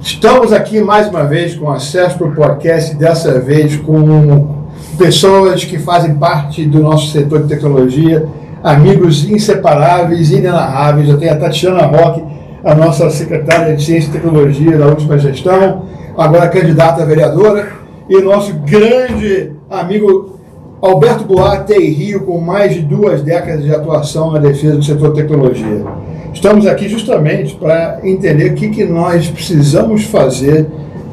Estamos aqui mais uma vez com acesso para o podcast, dessa vez com pessoas que fazem parte do nosso setor de tecnologia, amigos inseparáveis, inenarráveis. Eu tenho a Tatiana Roque, a nossa secretária de Ciência e Tecnologia da última gestão, agora candidata a vereadora, e o nosso grande amigo Alberto Goulart, TI Rio, com mais de 2 décadas de atuação na defesa do setor de tecnologia. Estamos aqui justamente para entender o que nós precisamos fazer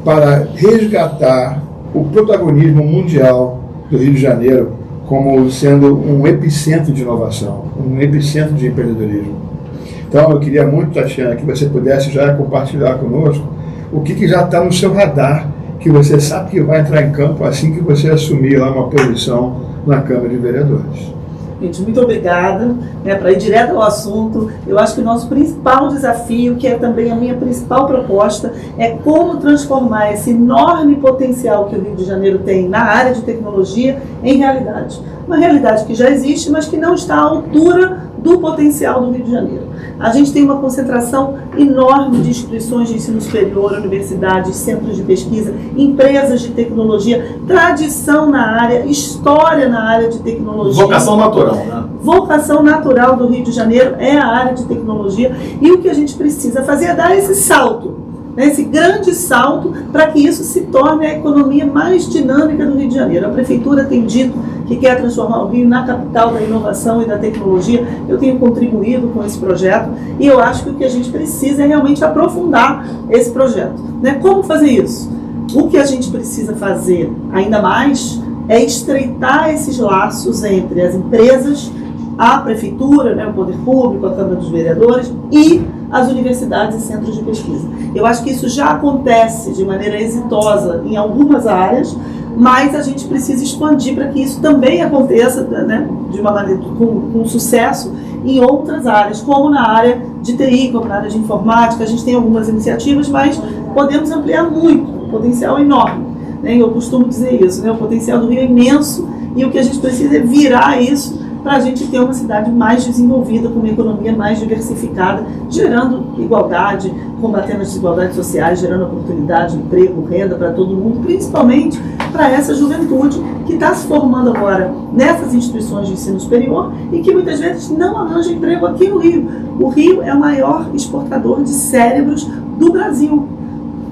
para resgatar o protagonismo mundial do Rio de Janeiro como sendo um epicentro de inovação, um epicentro de empreendedorismo. Então, eu queria muito, Tatiana, que você pudesse já compartilhar conosco o que já está no seu radar, que você sabe que vai entrar em campo assim que você assumir lá uma posição na Câmara de Vereadores. Gente, muito obrigada. Para ir direto ao assunto, eu acho que o nosso principal desafio, que é também a minha principal proposta, é como transformar esse enorme potencial que o Rio de Janeiro tem na área de tecnologia em realidade. Uma realidade que já existe, mas que não está à altura do potencial do Rio de Janeiro. A gente tem uma concentração enorme de instituições de ensino superior, universidades, centros de pesquisa, empresas de tecnologia, tradição na área, história na área de tecnologia. Vocação natural, né? Vocação natural do Rio de Janeiro é a área de tecnologia, e o que a gente precisa fazer é dar esse salto, esse grande salto, para que isso se torne a economia mais dinâmica do Rio de Janeiro. A Prefeitura tem dito que quer transformar o Rio na capital da inovação e da tecnologia. Eu tenho contribuído com esse projeto e eu acho que o que a gente precisa é realmente aprofundar esse projeto. Como fazer isso? O que a gente precisa fazer ainda mais é estreitar esses laços entre as empresas, a Prefeitura, o Poder Público, a Câmara dos Vereadores e as universidades e centros de pesquisa. Eu acho que isso já acontece de maneira exitosa em algumas áreas, mas a gente precisa expandir para que isso também aconteça de uma maneira com sucesso em outras áreas, como na área de TI, como na área de informática. A gente tem algumas iniciativas, mas podemos ampliar muito, o potencial é enorme. Eu costumo dizer isso, o potencial do Rio é imenso, e o que a gente precisa é virar isso para a gente ter uma cidade mais desenvolvida, com uma economia mais diversificada, gerando igualdade, combatendo as desigualdades sociais, gerando oportunidade, emprego, renda para todo mundo, principalmente para essa juventude que está se formando agora nessas instituições de ensino superior e que muitas vezes não arranja emprego aqui no Rio. O Rio é o maior exportador de cérebros do Brasil.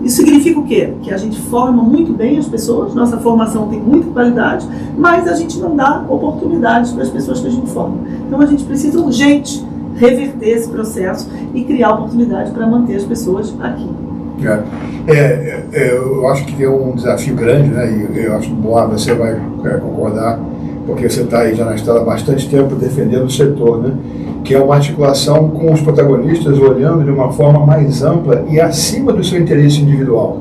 Isso significa o quê? Que a gente forma muito bem as pessoas, nossa formação tem muita qualidade, mas a gente não dá oportunidades para as pessoas que a gente forma. Então a gente precisa urgente reverter esse processo e criar oportunidade para manter as pessoas aqui. Eu acho que tem um desafio grande, e eu acho que você vai concordar, porque você está aí já na estrada há bastante tempo defendendo o setor, que é uma articulação com os protagonistas, olhando de uma forma mais ampla e acima do seu interesse individual.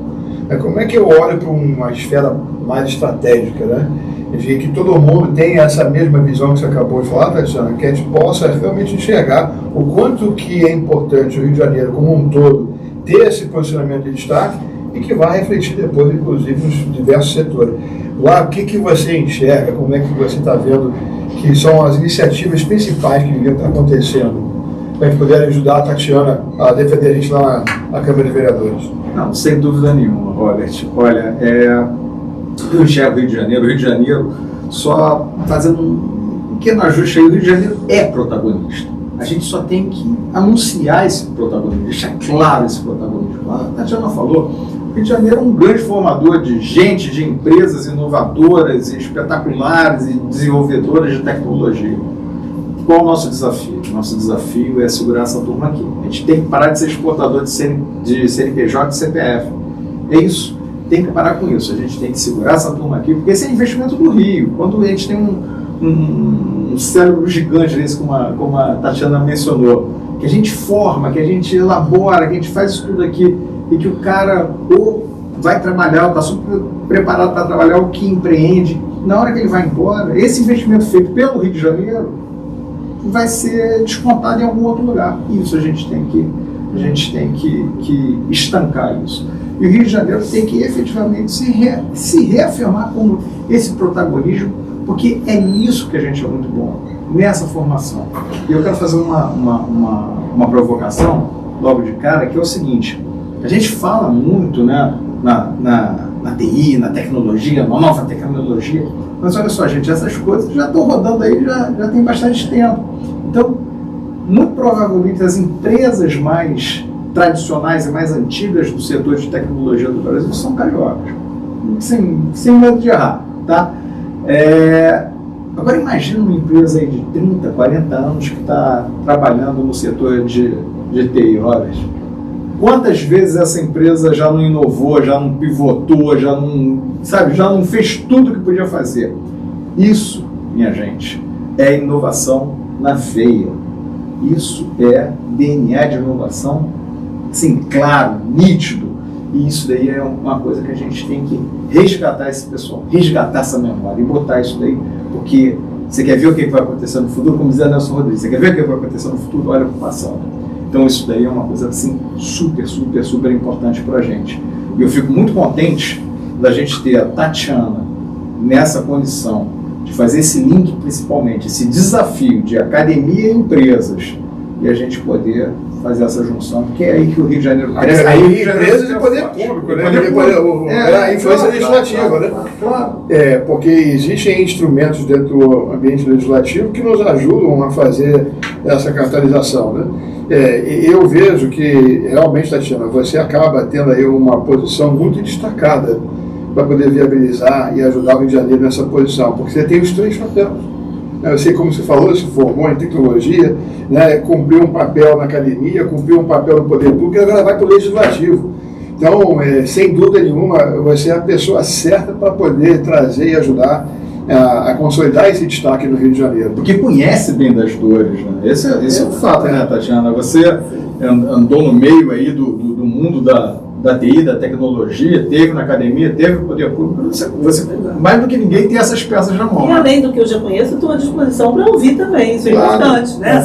Como é que eu olho para uma esfera mais estratégica, de que todo mundo tem essa mesma visão que você acabou de falar, Tatiana, que a gente possa realmente enxergar o quanto que é importante o Rio de Janeiro como um todo ter esse posicionamento de destaque e que vai refletir depois, inclusive, nos diversos setores. Lá, o que você enxerga, como é que você está vendo que são as iniciativas principais que deviam estar acontecendo, para que puderem ajudar a Tatiana a defender a gente lá na Câmara de Vereadores? Não, sem dúvida nenhuma, Robert. Olha, eu enxergo o Rio de Janeiro, só fazendo um pequeno ajuste aí, o Rio de Janeiro é protagonista. A gente só tem que anunciar esse protagonismo, deixar claro esse protagonismo. A Tatiana falou, o Rio de Janeiro é um grande formador de gente, de empresas inovadoras e espetaculares e desenvolvedoras de tecnologia. Qual é o nosso desafio? Nosso desafio é segurar essa turma aqui. A gente tem que parar de ser exportador de CNPJ e CPF. É isso. Tem que parar com isso. A gente tem que segurar essa turma aqui, porque esse é investimento do Rio. Quando a gente tem um cérebro gigante desse, como a Tatiana mencionou, que a gente forma, que a gente elabora, que a gente faz isso tudo aqui, e que o cara ou vai trabalhar, está super preparado para trabalhar, ou que empreende, na hora que ele vai embora, esse investimento feito pelo Rio de Janeiro vai ser descontado em algum outro lugar. Isso a gente tem que estancar isso. E o Rio de Janeiro tem que efetivamente se reafirmar como esse protagonismo, porque é nisso que a gente é muito bom, nessa formação. E eu quero fazer uma provocação logo de cara, que é o seguinte: a gente fala muito, né, na TI, na tecnologia, na nova tecnologia, mas olha só, gente, essas coisas já estão rodando aí, já tem bastante tempo. Então, muito provavelmente as empresas mais tradicionais e mais antigas do setor de tecnologia do Brasil são cariocas, sem medo de errar, tá? Agora imagina uma empresa aí de 30, 40 anos que está trabalhando no setor de TI, Robert. Quantas vezes essa empresa já não inovou, já não pivotou, já não fez tudo que podia fazer? Isso, minha gente, é inovação na veia. Isso é DNA de inovação, assim, claro, nítido. E isso daí é uma coisa que a gente tem que resgatar esse pessoal, resgatar essa memória e botar isso daí, porque você quer ver o que vai acontecer no futuro, como dizia Nelson Rodrigues, você quer ver o que vai acontecer no futuro, olha para o passado. Então isso daí é uma coisa assim super importante para a gente. E eu fico muito contente da gente ter a Tatiana nessa condição de fazer esse link, principalmente, esse desafio de academia e empresas, e a gente poder fazer essa junção, porque é aí que o Rio de Janeiro cresce. Aí empresas e poder público, né? A influência legislativa, né? Claro. Porque existem instrumentos dentro do ambiente legislativo que nos ajudam a fazer essa catalisação, né? Eu vejo que, realmente, Tatiana, você acaba tendo aí uma posição muito destacada para poder viabilizar e ajudar o Rio de Janeiro nessa posição, porque você tem os três papéis. Você, como você falou, se formou em tecnologia, né, cumpriu um papel na academia, cumpriu um papel no poder público e agora vai para o legislativo. Então, sem dúvida nenhuma, você é a pessoa certa para poder trazer e ajudar a consolidar esse destaque no Rio de Janeiro. Porque conhece bem das dores, né? Esse é o fato, né, Tatiana? Você andou no meio aí do mundo da TI, da tecnologia, teve na academia, teve no poder público, você mais do que ninguém tem essas peças na mão. E além do que eu já conheço, estou à disposição para ouvir também, isso é importante, né?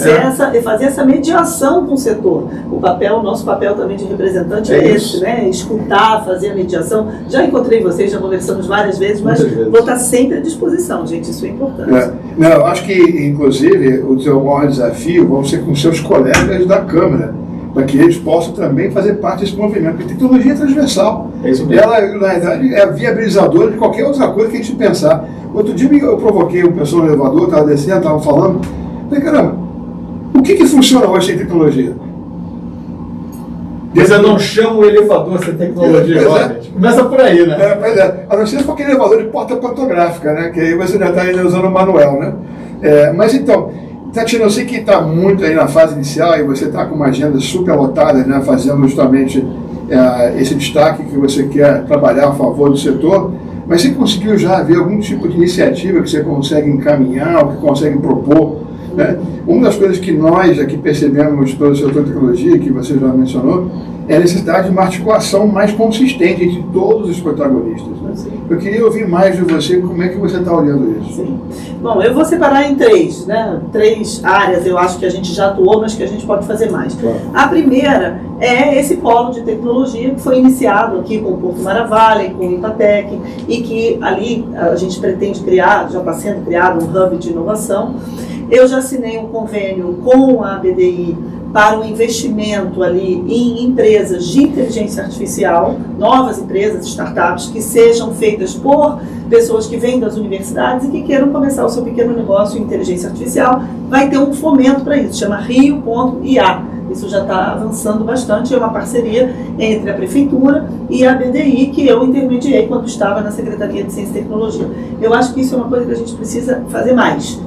Fazer essa mediação com o setor. O nosso papel também de representante é esse, né? Escutar, fazer a mediação. Já encontrei vocês, já conversamos várias vezes, mas vou estar sempre à disposição, gente, isso é importante. Não, eu acho que, inclusive, o seu maior desafio vão ser com seus colegas da Câmara, para que eles possam também fazer parte desse movimento, porque tecnologia é transversal. É isso mesmo. Ela, na verdade, é viabilizadora de qualquer outra coisa que a gente pensar. Outro dia eu provoquei uma pessoa no elevador, estava descendo, estava falando, falei, caramba, o que funciona hoje sem tecnologia? Você não chama o elevador sem tecnologia, começa por aí, né? Pois é, a não ser se for aquele elevador de porta pantográfica, né? Que aí você já está ainda usando o manual, né? Mas então, Tatiana, eu sei que está muito aí na fase inicial e você está com uma agenda super lotada, né, fazendo justamente esse destaque que você quer trabalhar a favor do setor, mas você conseguiu já ver algum tipo de iniciativa que você consegue encaminhar, ou que consegue propor? Né? Uma das coisas que nós aqui percebemos pelo setor de tecnologia, que você já mencionou, é a necessidade de uma articulação mais consistente entre todos os protagonistas. Né? Eu queria ouvir mais de você, como é que você está olhando isso? Sim. Bom, eu vou separar em três, né? 3 áreas, eu acho que a gente já atuou, mas que a gente pode fazer mais. Claro. A primeira é esse polo de tecnologia que foi iniciado aqui com o Porto Maravilha, com o Ipatec, e que ali a gente pretende criar, já está sendo criado um hub de inovação. Eu já assinei um convênio com a BDI para o investimento ali em empresas de inteligência artificial, novas empresas, startups, que sejam feitas por pessoas que vêm das universidades e que queiram começar o seu pequeno negócio em inteligência artificial. Vai ter um fomento para isso, chama Rio.ia. Isso já está avançando bastante, é uma parceria entre a Prefeitura e a BDI, que eu intermediei quando estava na Secretaria de Ciência e Tecnologia. Eu acho que isso é uma coisa que a gente precisa fazer mais.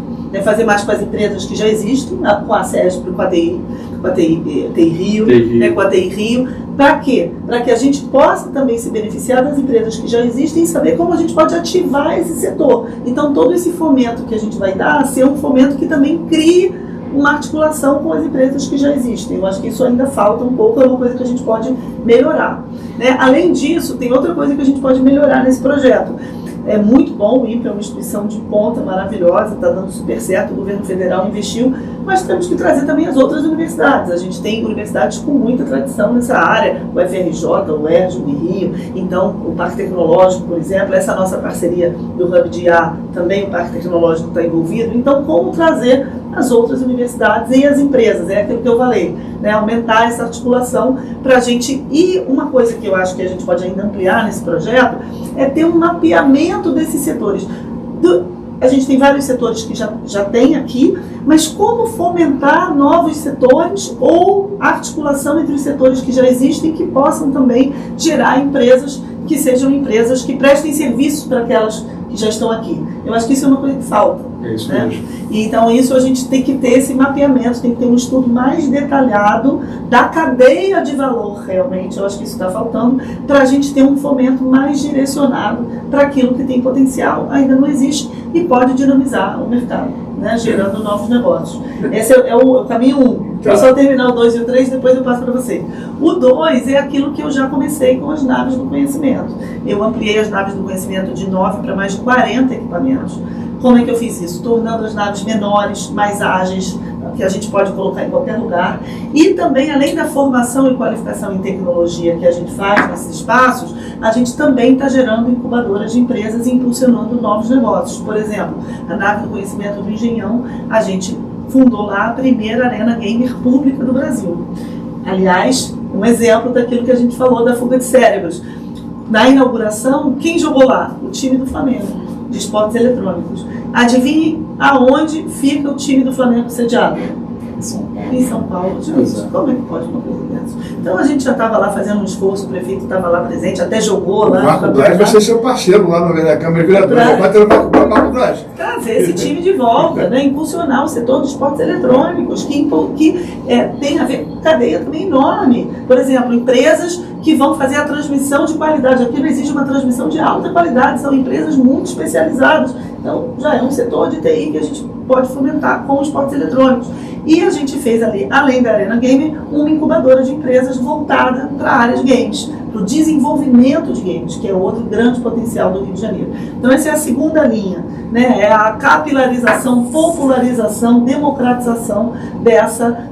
Fazer mais com as empresas que já existem, com a SESP, com a TI Rio, com a TI Rio. Para quê? Para que a gente possa também se beneficiar das empresas que já existem e saber como a gente pode ativar esse setor. Então, todo esse fomento que a gente vai dar, ser um fomento que também crie uma articulação com as empresas que já existem. Eu acho que isso ainda falta um pouco, é uma coisa que a gente pode melhorar. Né? Além disso, tem outra coisa que a gente pode melhorar nesse projeto. É muito bom, o INPE é uma instituição de ponta maravilhosa, está dando super certo, o governo federal investiu, mas temos que trazer também as outras universidades. A gente tem universidades com muita tradição nessa área, o FRJ, o ERJ, o Rio, então o Parque Tecnológico, por exemplo, essa nossa parceria do Hub de IA, também o Parque Tecnológico está envolvido. Então, como trazer as outras universidades e as empresas, é aquilo que eu falei, né? Aumentar essa articulação para a gente. E uma coisa que eu acho que a gente pode ainda ampliar nesse projeto é ter um mapeamento desses setores. A gente tem vários setores que já tem aqui, mas como fomentar novos setores ou articulação entre os setores que já existem que possam também gerar empresas que sejam empresas que prestem serviços para aquelas que já estão aqui. Eu acho que isso é uma coisa que falta. É isso né? mesmo. E, então isso a gente tem que ter esse mapeamento, tem que ter um estudo mais detalhado da cadeia de valor realmente, eu acho que isso está faltando, para a gente ter um fomento mais direcionado para aquilo que tem potencial, ainda não existe e pode dinamizar o mercado, né? Gerando novos negócios. Esse é o caminho 1. Eu só terminar o 2 e o 3, depois eu passo para você. O 2 é aquilo que eu já comecei com as naves do conhecimento. Eu ampliei as naves do conhecimento de 9 para mais de 40 equipamentos. Como é que eu fiz isso? Tornando as naves menores, mais ágeis, que a gente pode colocar em qualquer lugar. E também, além da formação e qualificação em tecnologia que a gente faz nesses espaços, a gente também está gerando incubadoras de empresas e impulsionando novos negócios. Por exemplo, a nave do conhecimento do Engenhão, a gente fundou lá a primeira arena gamer pública do Brasil. Aliás, um exemplo daquilo que a gente falou da fuga de cérebros. Na inauguração, quem jogou lá? O time do Flamengo, de esportes eletrônicos. Adivinhe aonde fica o time do Flamengo sediado? Em São Paulo. Gente, como é que pode uma coisa dessa? Então a gente já estava lá fazendo um esforço, o prefeito estava lá presente, até jogou lá. O Marco Braz vai ser seu parceiro lá na Câmara Vereadora. Vai ter o Marco Braz. Trazer esse time de volta, né? Impulsionar o setor dos esportes eletrônicos, que tem a ver com cadeia também enorme. Por exemplo, empresas que vão fazer a transmissão de qualidade. Aqui não exige uma transmissão de alta qualidade, são empresas muito especializadas. Então, já é um setor de TI que a gente pode fomentar com os esportes eletrônicos. E a gente fez ali, além da Arena Gamer, uma incubadora de empresas voltada para a área de games, para o desenvolvimento de games, que é outro grande potencial do Rio de Janeiro. Então, essa é a segunda linha, né? É a capilarização, popularização, democratização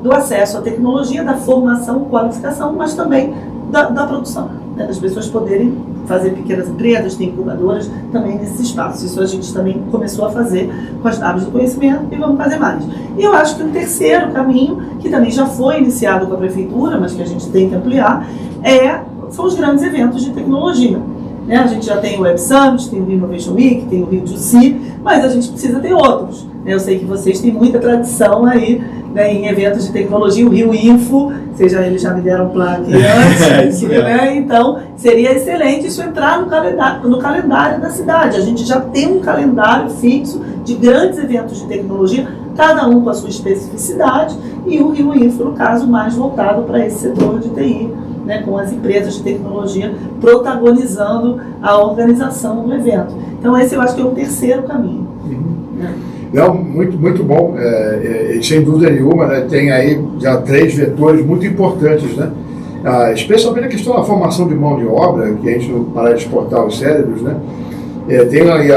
do acesso à tecnologia, da formação, qualificação, mas também da produção, né? Das pessoas poderem fazer pequenas empresas, tem incubadoras também nesses espaços. Isso a gente também começou a fazer com as naves do conhecimento e vamos fazer mais. E eu acho que o terceiro caminho, que também já foi iniciado com a prefeitura, mas que a gente tem que ampliar, são os grandes eventos de tecnologia. Né? A gente já tem o Web Summit, tem o Rio Innovation Week, tem o Rio Juicy, mas a gente precisa ter outros. Eu sei que vocês têm muita tradição aí, né, em eventos de tecnologia, o Rio Info, eles já me deram plano aqui antes, né? Então seria excelente isso entrar no calendário da cidade. A gente já tem um calendário fixo de grandes eventos de tecnologia, cada um com a sua especificidade, e o Rio Info, no caso, mais voltado para esse setor de TI, né, com as empresas de tecnologia protagonizando a organização do evento. Então esse eu acho que é o terceiro caminho. Não, muito, muito bom, sem dúvida nenhuma, né? Tem aí já 3 vetores muito importantes, né? Especialmente a questão da formação de mão de obra, que a gente não para de exportar os cérebros, né? Tem aí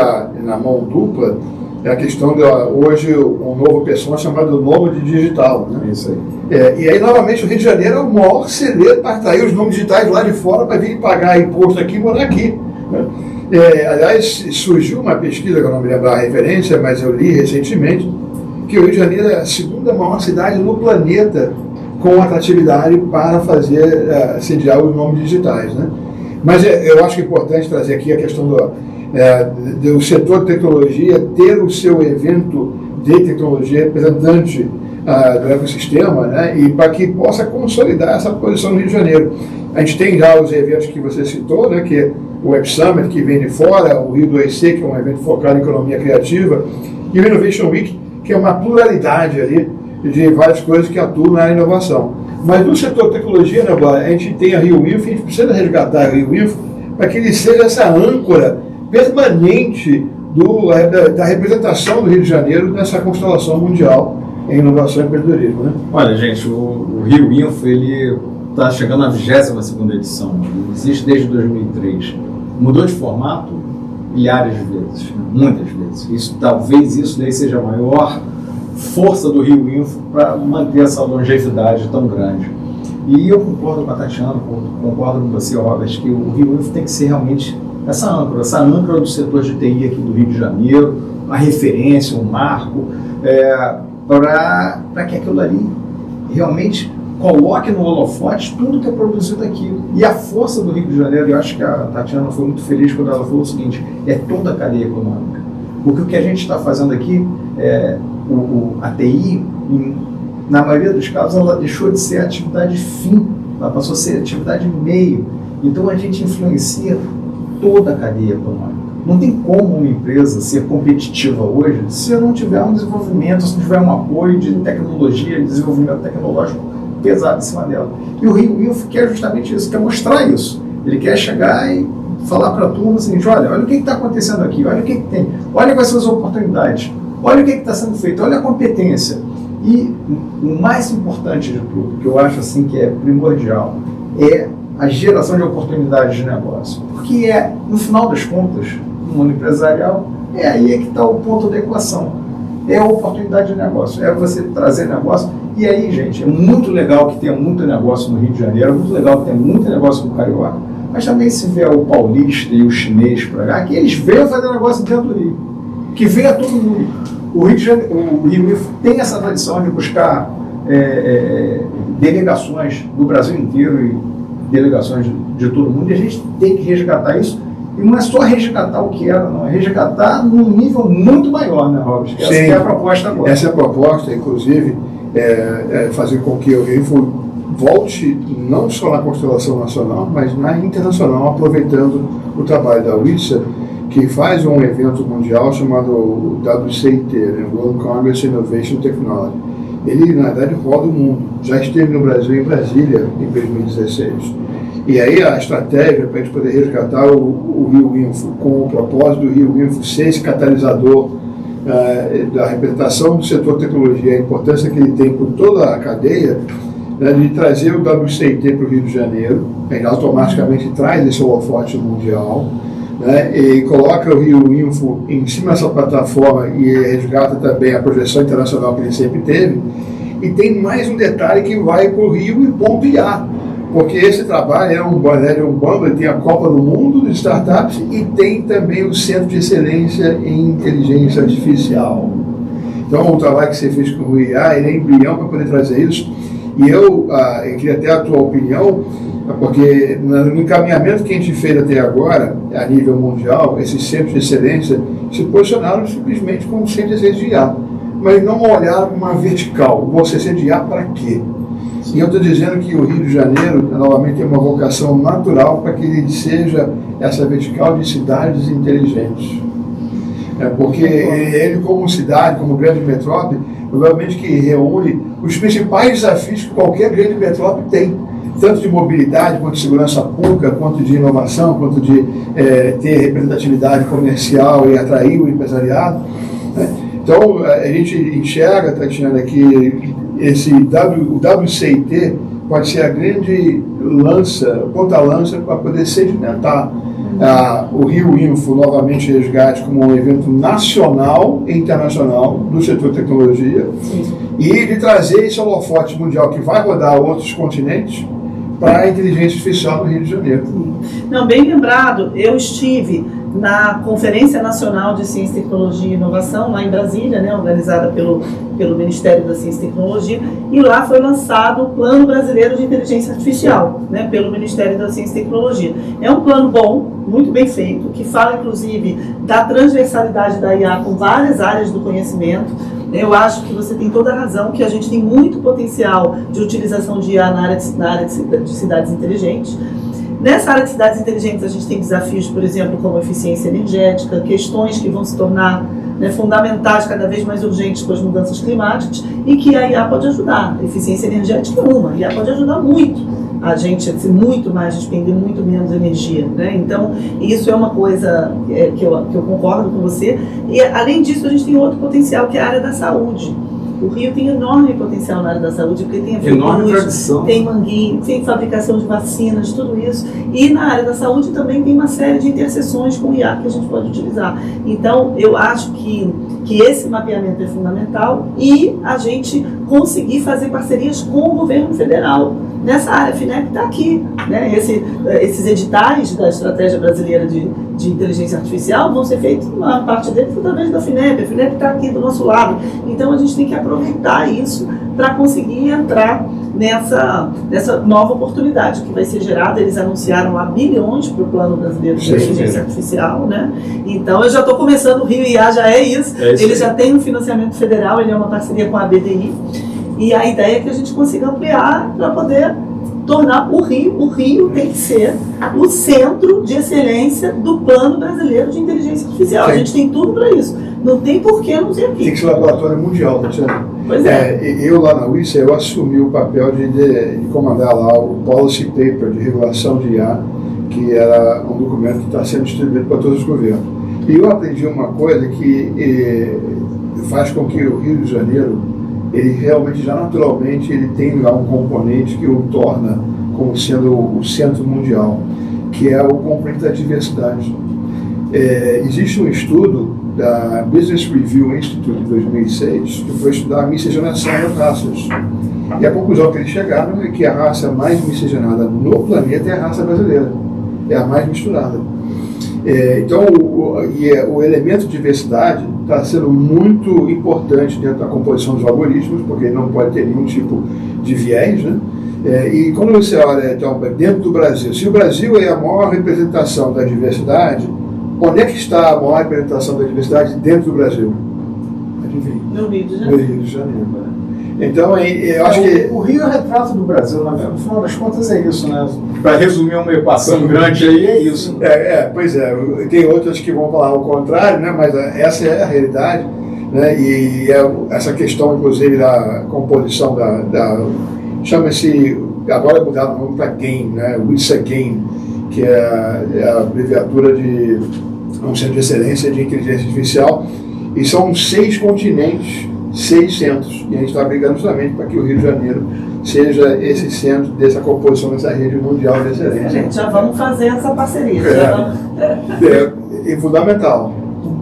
na mão dupla a questão de hoje um novo pessoa chamado nômade digital, né? Isso aí. E aí, novamente, o Rio de Janeiro é o maior celeiro para atrair os nômades digitais lá de fora para virem pagar imposto aqui e morar aqui, né? Aliás, surgiu uma pesquisa, que eu não me lembro a referência, mas eu li recentemente, que o Rio de Janeiro é a segunda maior cidade no planeta com atratividade para sediar os nomes digitais, né? Mas eu acho que é importante trazer aqui a questão do setor de tecnologia ter o seu evento de tecnologia representante do ecossistema, né? E para que possa consolidar essa posição no Rio de Janeiro. A gente tem já os eventos que você citou, né? Que é o Web Summit, que vem de fora, o Rio 2C, que é um evento focado em economia criativa, e o Innovation Week, que é uma pluralidade ali de várias coisas que atuam na inovação. Mas no setor de tecnologia, né, a gente tem a Rio Info, a gente precisa resgatar a Rio Info para que ele seja essa âncora permanente da representação do Rio de Janeiro nessa constelação mundial em inovação e empreendedorismo, né? Olha, gente, o Rio Info, ele está chegando à 22ª edição, ele existe desde 2003. Mudou de formato milhares de vezes, muitas vezes. Talvez isso daí seja a maior força do Rio Info para manter essa longevidade tão grande. E eu concordo com a Tatiana, concordo com você, Robert, que o Rio Info tem que ser realmente essa âncora do setor de TI aqui do Rio de Janeiro, uma referência, um marco, para que aquilo ali realmente coloque no holofote tudo que é produzido aqui. E a força do Rio de Janeiro, eu acho que a Tatiana foi muito feliz quando ela falou o seguinte, é toda a cadeia econômica. Porque o que a gente está fazendo aqui, a TI, na maioria dos casos, ela deixou de ser atividade fim, ela passou a ser atividade meio. Então a gente influencia toda a cadeia econômica. Não tem como uma empresa ser competitiva hoje se não tiver um desenvolvimento, se não tiver um apoio de tecnologia, de desenvolvimento tecnológico pesado em cima dela. E o Rio Info quer justamente isso, quer mostrar isso. Ele quer chegar e falar para a turma o seguinte, olha o que está acontecendo aqui, olha o que tem, olha quais são as oportunidades, olha o que está sendo feito, olha a competência. E o mais importante de tudo, que eu acho assim que é primordial, é a geração de oportunidades de negócio. Porque no final das contas, no mundo empresarial, aí que está o ponto da equação. É a oportunidade de negócio, é você trazer negócio. E aí, gente, é muito legal que tenha muito negócio no Rio de Janeiro, é muito legal que tenha muito negócio no Carioca, mas também se vê o paulista e o chinês para cá, que eles venham fazer negócio dentro do Rio, que venha todo mundo. O Rio Info tem essa tradição de buscar delegações do Brasil inteiro e delegações de todo mundo, e a gente tem que resgatar isso. E não é só resgatar o que era, não, é resgatar num nível muito maior, né, Robert? Essa é a proposta agora. Essa é a proposta, inclusive, fazer com que o Rio Info volte não só na constelação nacional, mas na internacional, aproveitando o trabalho da UISA, que faz um evento mundial chamado WCIT, né, World Congress Innovation Technology. Ele, na verdade, roda o mundo. Já esteve no Brasil, em Brasília, em 2016. E aí a estratégia para a gente poder resgatar o Rio Info, com o propósito do Rio Info ser esse catalisador da representação do setor tecnologia, a importância que ele tem por toda a cadeia, né, de trazer o WCIT para o Rio de Janeiro, ele automaticamente traz esse holofote mundial, né, e coloca o Rio Info em cima dessa plataforma e resgata também a projeção internacional que ele sempre teve. E tem mais um detalhe que vai para o Rio e ponto IA, porque esse trabalho é um bundle, tem a Copa do Mundo de Startups e tem também o Centro de Excelência em Inteligência Artificial. Então o trabalho que você fez com o IA, ele é embrião para poder trazer isso. E eu queria até a tua opinião, porque no encaminhamento que a gente fez até agora, a nível mundial, esses centros de excelência se posicionaram simplesmente como centros de excelência de IA, mas não olharam uma vertical. Você ser de IA para quê? E eu estou dizendo que o Rio de Janeiro, novamente, tem uma vocação natural para que ele seja essa vertical de cidades inteligentes. Porque ele, como cidade, como grande metrópole, provavelmente que reúne os principais desafios que qualquer grande metrópole tem, tanto de mobilidade, quanto de segurança pública, quanto de inovação, quanto de ter representatividade comercial e atrair o empresariado, né? Então, a gente enxerga, Tatiana, que o WCIT pode ser a grande ponta-lança para poder sedimentar o Rio Info novamente resgate como um evento nacional e internacional do setor de tecnologia. Sim. E de trazer esse holofote mundial que vai rodar outros continentes para a inteligência artificial no Rio de Janeiro. Não, bem lembrado, eu estive na Conferência Nacional de Ciência, Tecnologia e Inovação, lá em Brasília, né, organizada pelo Ministério da Ciência e Tecnologia, e lá foi lançado o Plano Brasileiro de Inteligência Artificial, né, pelo Ministério da Ciência e Tecnologia. É um plano bom, muito bem feito, que fala, inclusive, da transversalidade da IA com várias áreas do conhecimento. Eu acho que você tem toda a razão, que a gente tem muito potencial de utilização de IA na área de cidades inteligentes. Nessa área de cidades inteligentes, a gente tem desafios, por exemplo, como eficiência energética, questões que vão se tornar fundamentais, cada vez mais urgentes com as mudanças climáticas, e que a IA pode ajudar. A eficiência energética é uma, a IA pode ajudar muito a gente a ser muito mais, despender muito menos energia, né? Então, isso é uma coisa que eu concordo com você. E, além disso, a gente tem outro potencial, que é a área da saúde. O Rio tem enorme potencial na área da saúde, porque tem a enorme tradição, tem Manguinhos, tem fabricação de vacinas, tudo isso. E na área da saúde também tem uma série de interseções com o IA que a gente pode utilizar. Então, eu acho que esse mapeamento é fundamental e a gente conseguir fazer parcerias com o governo federal. Nessa área, a FINEP está aqui, né? Esses editais da Estratégia Brasileira de Inteligência Artificial vão ser feitos, uma parte deles através da FINEP. A FINEP está aqui do nosso lado. Então, a gente tem que aproveitar isso para conseguir entrar nessa nova oportunidade que vai ser gerada. Eles anunciaram lá bilhões para o Plano Brasileiro de Inteligência Artificial, né? Então, eu já estou começando, o Rio IA já é isso. Ele já tem um financiamento federal, ele é uma parceria com a BDI. E a ideia é que a gente consiga ampliar para poder tornar o Rio tem que ser o centro de excelência do Plano Brasileiro de Inteligência Artificial. Sim. A gente tem tudo para isso. Não tem por que não ser aqui. Tem que ser laboratório mundial, tá certo? Pois é. Eu lá na UISA, eu assumi o papel de comandar lá o Policy Paper de regulação de IA, que era um documento que está sendo distribuído para todos os governos. E eu aprendi uma coisa que faz com que o Rio de Janeiro ele realmente, já naturalmente, ele tem lá um componente que o torna como sendo o centro mundial, que é o componente da diversidade. Existe um estudo da Business Review Institute de 2006 que foi estudar a miscigenação das raças. E a conclusão que eles chegaram é que a raça mais miscigenada no planeta é a raça brasileira, é a mais misturada. Então, o elemento diversidade está sendo muito importante dentro da composição dos algoritmos, porque ele não pode ter nenhum tipo de viés, né? E quando você olha, então, dentro do Brasil, se o Brasil é a maior representação da diversidade, onde é que está a maior representação da diversidade dentro do Brasil? Adivinha? No Rio de Janeiro. No Rio de Janeiro. Então, eu acho que... O Rio é o retrato do Brasil, no final das contas é isso, né? Para resumir uma equação grande aí, é isso. Pois é. Tem outras que vão falar o contrário, né? Mas essa é a realidade, né? E essa questão, inclusive, da composição chama-se, agora é mudado o nome para GAIN, né? WISA GAIN, que é a abreviatura de um centro de excelência de inteligência artificial, e são 6 continentes, 6 centros, e a gente está brigando justamente para que o Rio de Janeiro seja esse centro dessa composição dessa rede mundial de excelência. Gente, já vamos fazer essa parceria. É fundamental.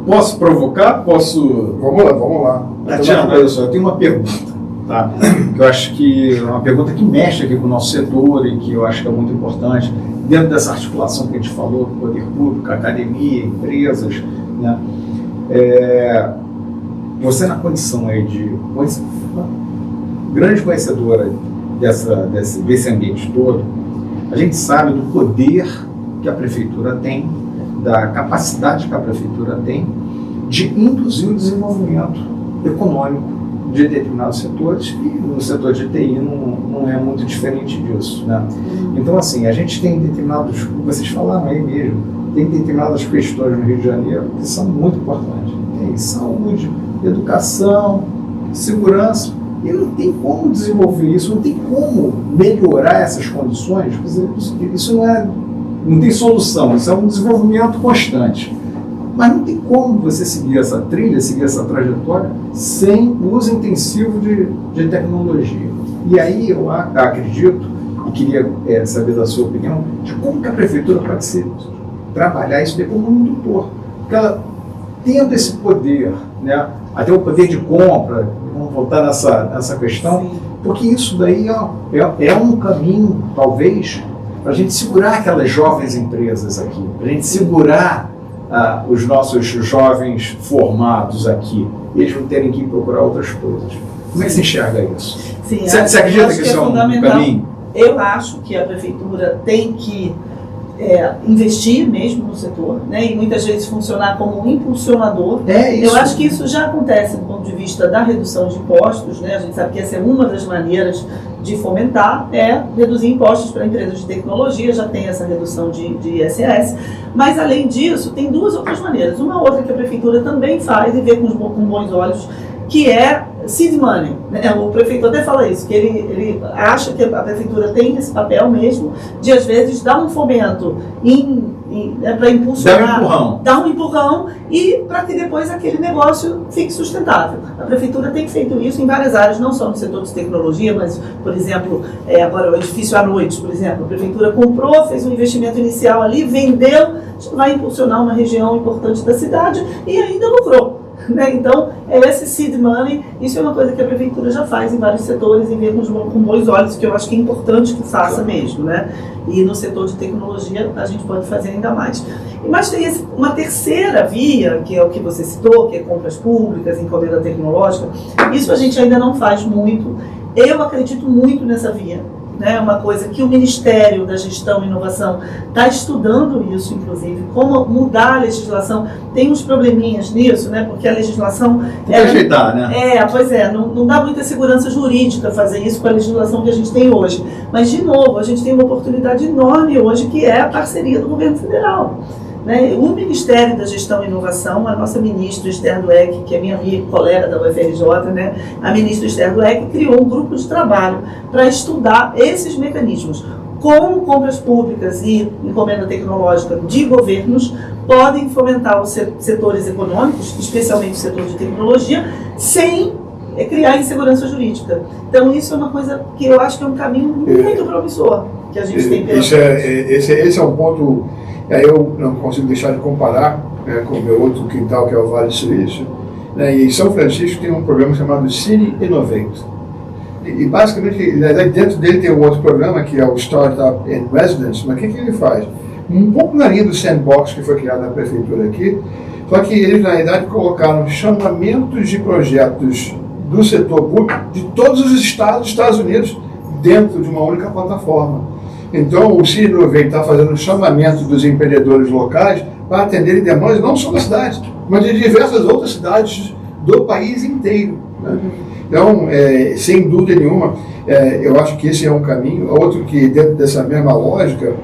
Posso provocar? Posso... Vamos lá. Tatiana, olha só, eu tenho uma pergunta, tá? Que eu acho que é uma pergunta que mexe aqui com o nosso setor e que eu acho que é muito importante, dentro dessa articulação que a gente falou, poder público, academia, empresas, né? Você, na condição aí de grande conhecedora desse ambiente todo, a gente sabe do poder que a prefeitura tem, da capacidade que a prefeitura tem de induzir o desenvolvimento econômico de determinados setores, e no setor de TI não é muito diferente disso, né? Então, assim, a gente tem determinados, como vocês falaram aí mesmo, tem determinadas questões no Rio de Janeiro que são muito importantes. Tem saúde, educação, segurança, e não tem como desenvolver isso, não tem como melhorar essas condições. Isso não tem solução, isso é um desenvolvimento constante. Mas não tem como você seguir essa trilha, seguir essa trajetória sem uso intensivo de tecnologia. E aí eu acredito, e queria saber da sua opinião, de como que a prefeitura pode trabalhar isso daí como um indutor. Porque ela, tendo esse poder, né, até o poder de compra, vamos voltar nessa questão, sim, porque isso daí é um caminho, talvez, para a gente segurar aquelas jovens empresas aqui, para a gente segurar os nossos jovens formados aqui, eles não terem que ir procurar outras coisas. Como é que você enxerga isso? Sim, você acredita que isso é um caminho? Eu acho que a prefeitura tem que investir mesmo no setor, né, e muitas vezes funcionar como um impulsionador. Eu acho que isso já acontece do ponto de vista da redução de impostos, né? A gente sabe que essa é uma das maneiras de fomentar, reduzir impostos para empresas de tecnologia, já tem essa redução de ISS, mas além disso tem 2 outras maneiras. Uma outra que a prefeitura também faz e vê com bons olhos, que é seed money, né? O prefeito até fala isso, que ele acha que a prefeitura tem esse papel mesmo de, às vezes, dar um fomento para impulsionar, dar um empurrão e para que depois aquele negócio fique sustentável. A prefeitura tem feito isso em várias áreas, não só no setor de tecnologia, mas, por exemplo, agora o edifício à noite, por exemplo, a prefeitura comprou, fez um investimento inicial ali, vendeu, vai impulsionar uma região importante da cidade e ainda lucrou. Né? Então, esse seed money, isso é uma coisa que a prefeitura já faz em vários setores e vê com bons olhos, que eu acho que é importante que faça mesmo, né? E no setor de tecnologia a gente pode fazer ainda mais. Mas tem uma terceira via, que é o que você citou, que é compras públicas, encomenda tecnológica. Isso a gente ainda não faz muito. Eu acredito muito nessa via. É uma coisa que o Ministério da Gestão e Inovação está estudando isso, inclusive, como mudar a legislação. Tem uns probleminhas nisso, né? Porque a legislação... Tem que ajeitar, né? Pois é, não dá muita segurança jurídica fazer isso com a legislação que a gente tem hoje. Mas, de novo, a gente tem uma oportunidade enorme hoje, que é a parceria do governo federal. Né? O Ministério da Gestão e Inovação, a nossa ministra Esther Dweck, que é minha amiga e colega da UFRJ, né? A ministra Esther Dweck criou um grupo de trabalho para estudar esses mecanismos. Como compras públicas e encomenda tecnológica de governos podem fomentar os setores econômicos, especialmente o setor de tecnologia, sem criar insegurança jurídica. Então isso é uma coisa que eu acho que é um caminho muito promissor que a gente tem pela frente. Esse é um ponto... Eu não consigo deixar de comparar, né, com o meu outro quintal, que é o Vale do Silício. Né, e em São Francisco tem um programa chamado City Innovate. E basicamente, dentro dele tem um outro programa, que é o Startup in Residence. Mas o que ele faz? Um pouco na linha do Sandbox, que foi criado na prefeitura aqui, só que eles, na realidade, colocaram chamamentos de projetos do setor público de todos os estados dos Estados Unidos dentro de uma única plataforma. Então, o City Innovate está fazendo um chamamento dos empreendedores locais para atenderem demandas não só da cidade, mas de diversas outras cidades do país inteiro. Né? Então, sem dúvida nenhuma, eu acho que esse é um caminho. Outro que, dentro dessa mesma lógica,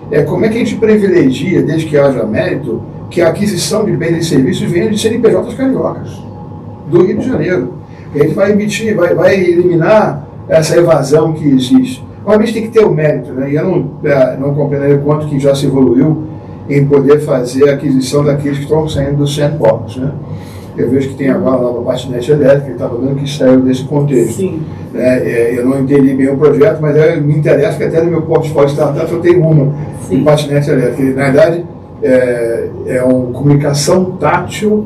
é como é que a gente privilegia, desde que haja mérito, que a aquisição de bens e serviços venha de CNPJs cariocas, do Rio de Janeiro. A gente vai emitir, vai eliminar essa evasão que existe. Obviamente tem que ter o mérito, né? E eu não compreendo o quanto que já se evoluiu em poder fazer a aquisição daqueles que estão saindo do sandbox, né? Eu vejo que tem agora a nova patinete elétrica, que estava vendo que saiu desse contexto. Sim. Eu não entendi bem o projeto, mas me interessa que até no meu portfólio de startup eu tenho uma de patinete elétrica. Na verdade, é uma comunicação tátil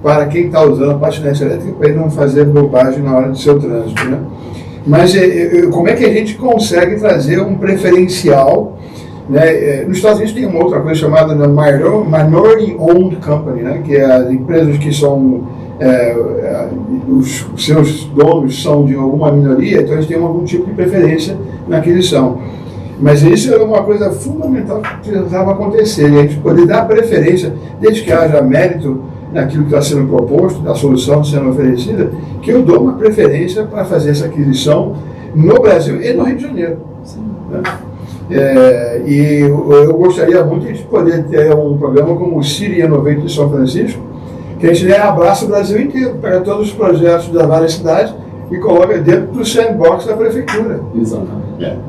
para quem está usando a patinete elétrica, para ele não fazer bobagem na hora do seu trânsito, né? Mas como é que a gente consegue trazer um preferencial, né? Nos Estados Unidos tem uma outra coisa chamada Minority Owned Company, né? Que é as empresas que são, os seus donos são de alguma minoria, então eles têm algum tipo de preferência na aquisição. Mas isso é uma coisa fundamental que precisava acontecer, e a gente poder dar preferência, desde que haja mérito naquilo que está sendo proposto, da solução sendo oferecida, que eu dou uma preferência para fazer essa aquisição no Brasil e no Rio de Janeiro. Né? E eu gostaria muito de poder ter um programa como o City Innovate de São Francisco, que a gente abraça o Brasil inteiro, pega todos os projetos das várias cidades e coloca dentro do sandbox da prefeitura. Exatamente.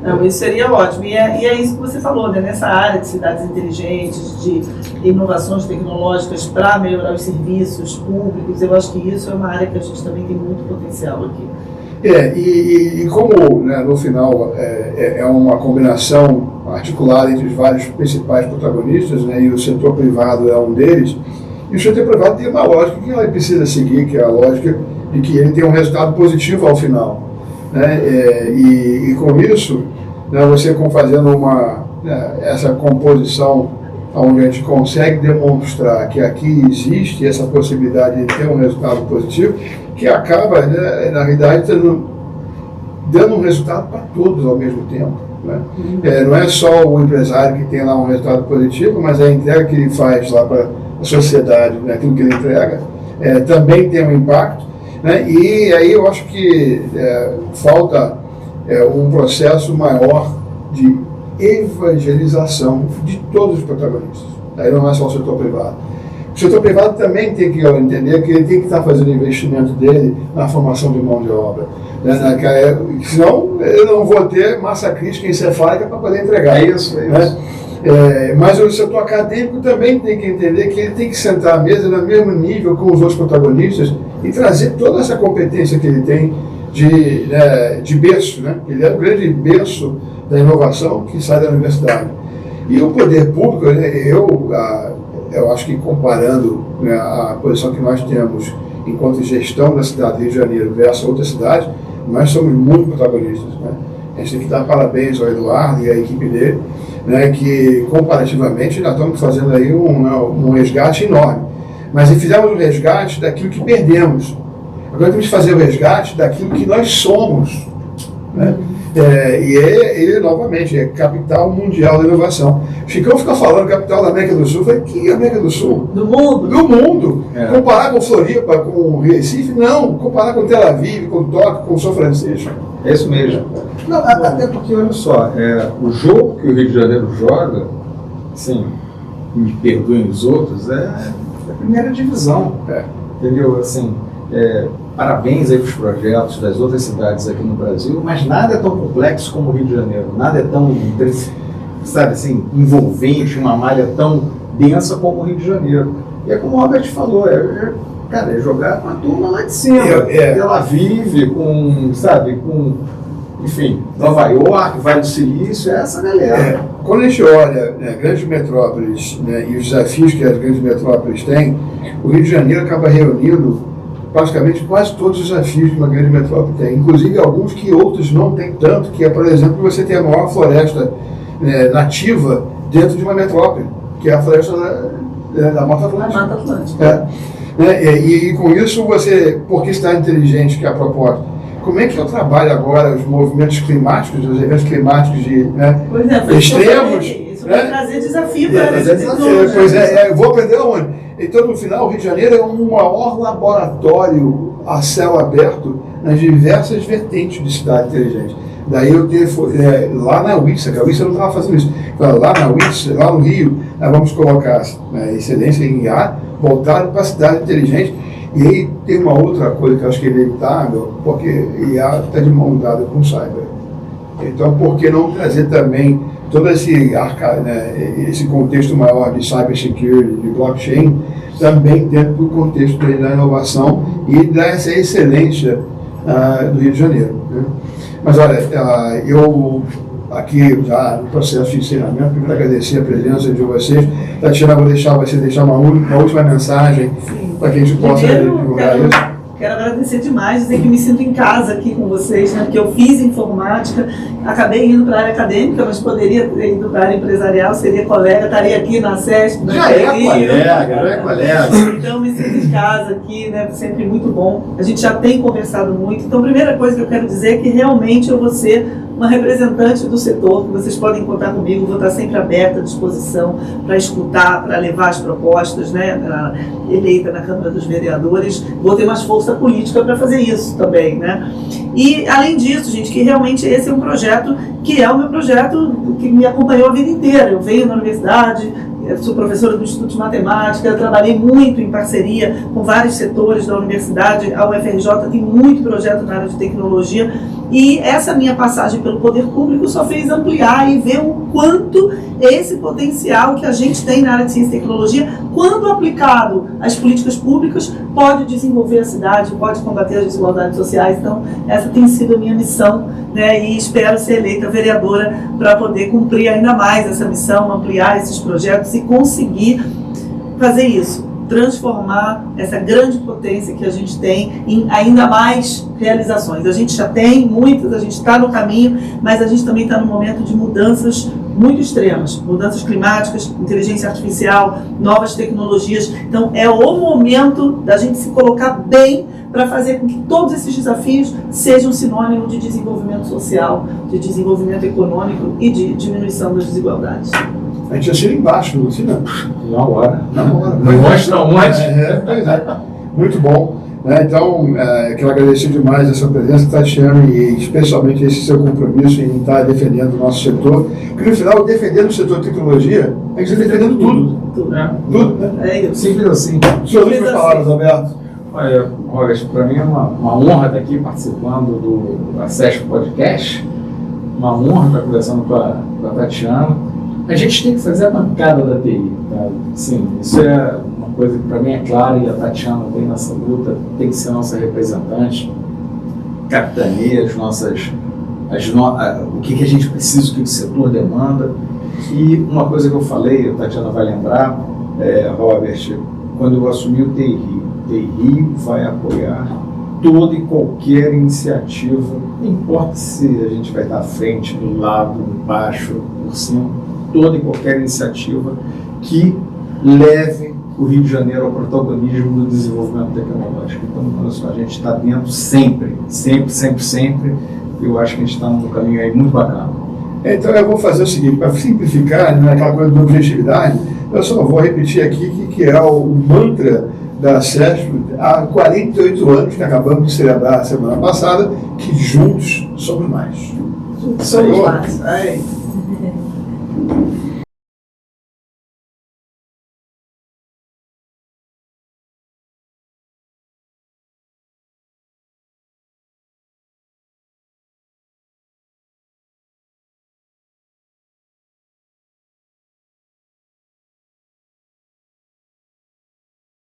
Não, isso seria ótimo. E é isso que você falou, né? Nessa área de cidades inteligentes, de inovações tecnológicas para melhorar os serviços públicos, eu acho que isso é uma área que a gente também tem muito potencial aqui. E como, né, no final é uma combinação articulada entre os vários principais protagonistas, né, e o setor privado é um deles, e o setor privado tem uma lógica que ele precisa seguir, que é a lógica de que ele tem um resultado positivo ao final. Né, e com isso, né, você fazendo essa composição onde a gente consegue demonstrar que aqui existe essa possibilidade de ter um resultado positivo, que acaba, né, na realidade, dando um resultado para todos ao mesmo tempo. Né? Não é só o empresário que tem lá um resultado positivo, mas a entrega que ele faz lá para a sociedade, né, aquilo que ele entrega, também tem um impacto. Né? E aí eu acho que falta um processo maior de evangelização de todos os protagonistas. Aí não é só o setor privado. O setor privado também tem que entender que ele tem que estar fazendo o investimento dele na formação de mão de obra. Senão, eu não vou ter massa crítica encefálica para poder entregar. É isso. Mas o setor acadêmico também tem que entender que ele tem que sentar à mesa no mesmo nível com os outros protagonistas e trazer toda essa competência que ele tem de berço, né? Ele é o grande berço da inovação que sai da universidade. E o poder público, eu acho que comparando, né, a posição que nós temos enquanto gestão da cidade do Rio de Janeiro versus outras cidades, nós somos muito protagonistas, né? A gente tem que dar parabéns ao Eduardo e à equipe dele, né, que comparativamente nós estamos fazendo aí um resgate enorme. Mas fizemos um resgate daquilo que perdemos. Agora temos que fazer o resgate daquilo que nós somos, né? E novamente, é capital mundial da inovação. O Chicão fica falando capital da América do Sul. Eu falei, que América do Sul? Do mundo. Do mundo. Comparar com Floripa, com Recife, não. Comparar com Tel Aviv, com Tóquio, com São Francisco. É isso mesmo. Não, até porque, olha só, o jogo que o Rio de Janeiro joga, assim, me perdoem os outros, é a primeira divisão. Entendeu? Assim, parabéns aí para os projetos das outras cidades aqui no Brasil, mas nada é tão complexo como o Rio de Janeiro, nada é tão, sabe assim, envolvente, uma malha tão densa como o Rio de Janeiro. E é como o Robert falou, cara, é jogar com a turma lá de cima. Ela vive com, sabe, enfim, Nova York, Vale do Silício, é essa galera. Quando a gente olha, né, grandes metrópoles, né, e os desafios que as grandes metrópoles têm, o Rio de Janeiro acaba reunindo praticamente quase todos os desafios que uma grande metrópole tem, inclusive alguns que outros não têm tanto, que é, por exemplo, você ter a maior floresta nativa dentro de uma metrópole, que é a floresta da Mata Atlântica. A Mata Atlântica. E com isso, porque cidade inteligente, que é a proposta, como é que eu trabalho agora os movimentos climáticos, os eventos climáticos extremos? Isso vai trazer desafio para essa eu vou aprender aonde? Então, no final, o Rio de Janeiro é um maior laboratório a céu aberto nas diversas vertentes de cidade inteligente. Daí eu lá na UISA, que a UISA não estava fazendo isso. Lá na UISA, lá no Rio, nós vamos colocar excelência em IA voltado para a cidade inteligente. E aí tem uma outra coisa que eu acho que é inevitável, porque IA está de mão dada com o cyber. Então, por que não trazer também todo esse contexto maior de cybersecurity, de blockchain, também dentro do contexto da inovação e dessa excelência do Rio de Janeiro, né? Mas olha, eu aqui já no processo de encerramento, primeiro agradecer a presença de vocês. Tatiana, vou deixar você deixar uma última mensagem para que a gente possa divulgar isso. Quero agradecer demais, dizer que me sinto em casa aqui com vocês, né? Porque eu fiz informática, acabei indo para a área acadêmica, mas poderia ter ido para a área empresarial, seria colega, estaria aqui na CESP. Já é colega. Então, me sinto em casa aqui, né? Sempre muito bom. A gente já tem conversado muito. Então, a primeira coisa que eu quero dizer é que realmente eu vou ser uma representante do setor, que vocês podem contar comigo, vou estar sempre aberta à disposição para escutar, para levar as propostas, né, eleita na Câmara dos Vereadores, vou ter mais força política para fazer isso também, né. E, além disso, gente, que realmente esse é um projeto que é o meu projeto que me acompanhou a vida inteira. Eu venho na universidade, eu sou professora do Instituto de Matemática, eu trabalhei muito em parceria com vários setores da universidade, a UFRJ tem muito projeto na área de tecnologia, e essa minha passagem pelo poder público só fez ampliar e ver o quanto esse potencial que a gente tem na área de ciência e tecnologia, quando aplicado às políticas públicas, pode desenvolver a cidade, pode combater as desigualdades sociais. Então, essa tem sido a minha missão, né, e espero ser eleita vereadora para poder cumprir ainda mais essa missão, ampliar esses projetos e conseguir fazer isso, transformar essa grande potência que a gente tem em ainda mais realizações. A gente já tem muitas, a gente está no caminho, mas a gente também está no momento de mudanças muito extremas, mudanças climáticas, inteligência artificial, novas tecnologias. Então é o momento da gente se colocar bem para fazer com que todos esses desafios sejam sinônimo de desenvolvimento social, de desenvolvimento econômico e de diminuição das desigualdades. A gente assina embaixo, não assina? Na hora. Na hora. Não mostra onde? Pois é. Muito bom. Né? Então, quero agradecer demais a sua presença, Tatiana, e especialmente esse seu compromisso em estar defendendo o nosso setor, porque no final, defendendo o setor de tecnologia, a gente está defendendo tudo. Tudo, né? É isso. Simples assim. Suas últimas palavras, Alberto. Olha, Robert, para mim é uma honra estar aqui participando do Acesp Podcast, uma honra estar conversando com a Tatiana. A gente tem que fazer a bancada da TI, tá? Sim, isso é uma coisa que para mim é clara, e a Tatiana tem nessa luta, tem que ser nossa representante, capitaneia o que a gente precisa, o que o setor demanda. E uma coisa que eu falei, a Tatiana vai lembrar, Robert, quando eu assumi o TI vai apoiar toda e qualquer iniciativa, não importa se a gente vai estar à frente, do lado, embaixo, por cima, toda e qualquer iniciativa que leve o Rio de Janeiro ao protagonismo do desenvolvimento tecnológico. Então, a gente está dentro sempre. Eu acho que a gente está num caminho aí muito bacana. Então eu vou fazer o seguinte, para simplificar, né, aquela coisa da objetividade, eu só vou repetir aqui que é o mantra da CESP há 48 anos, que acabamos de celebrar a semana passada, que juntos somos mais. Somos mais.